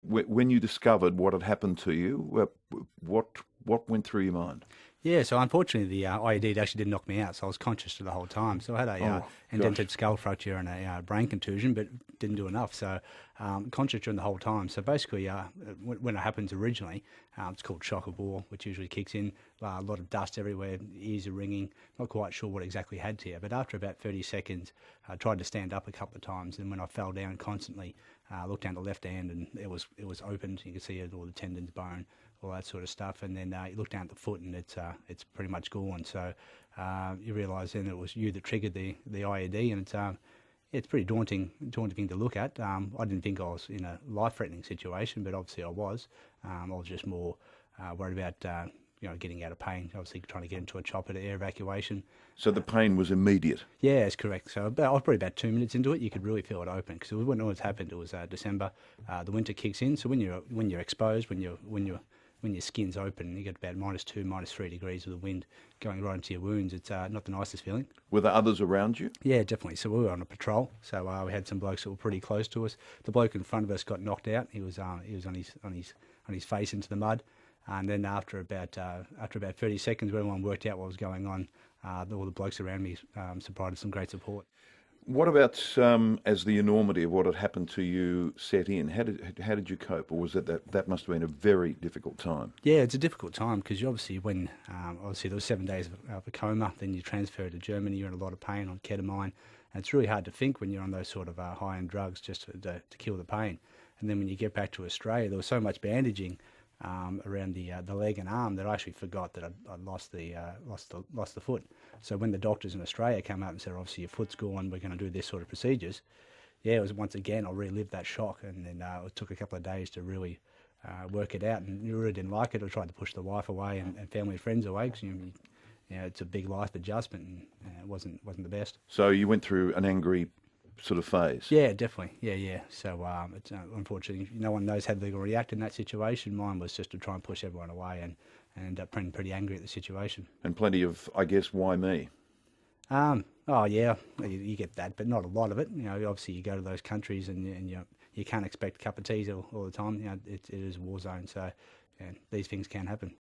when you discovered what had happened to you, what went through your mind? Yeah, so unfortunately the IED actually did knock me out, so I was conscious for the whole time. So I had a Oh, gosh. indented skull fracture and a brain contusion, but didn't do enough. So conscious during the whole time. So basically, when it happens originally, it's called shock of war, which usually kicks in. A lot of dust everywhere, ears are ringing. Not quite sure what exactly had to you, but after about 30 seconds, I tried to stand up a couple of times, and when I fell down constantly, I looked down the left hand, and it was opened. You could see all the tendons, bone, all that sort of stuff. And then you look down at the foot, and it's pretty much gone. So you realise then it was you that triggered the IED, and it's pretty daunting thing to look at. I didn't think I was in a life-threatening situation, but obviously I was. I was just more worried about getting out of pain. Obviously trying to get into a chopper to air evacuation. So the pain was immediate. Yeah, that's correct. So I was probably about 2 minutes into it. You could really feel it open because when it always happened, it was December. The winter kicks in, so when you're exposed, when your skin's open, you get about -2, -3 degrees with the wind going right into your wounds. It's not the nicest feeling. Were there others around you? Yeah, definitely. So we were on a patrol. So we had some blokes that were pretty close to us. The bloke in front of us got knocked out. He was on his face into the mud. And then after about 30 seconds, when everyone worked out what was going on, all the blokes around me provided some great support. What about as the enormity of what had happened to you set in? How did you cope, or was it that must have been a very difficult time? Yeah, it's a difficult time because obviously obviously there was 7 days of a coma, then you transfer to Germany, you're in a lot of pain on ketamine, and it's really hard to think when you're on those sort of high-end drugs just to kill the pain. And then when you get back to Australia, there was so much bandaging around the leg and arm that I actually forgot that I'd lost the foot. So when the doctors in Australia came out and said, obviously your foot's gone, we're going to do this sort of procedures, yeah, it was once again I relived that shock, and then it took a couple of days to really work it out, and you really didn't like it. I tried to push the wife away and family and friends away because it's a big life adjustment, and it wasn't the best. So you went through an angry sort of phase. Yeah, definitely. Yeah. So it's unfortunately no one knows how they're going to react in that situation. Mine was just to try and push everyone away and end up being pretty angry at the situation. And plenty of, I guess, why me? Oh yeah, you get that, but not a lot of it. Obviously you go to those countries and you can't expect a cup of teas all the time. It is a war zone, so these things can happen.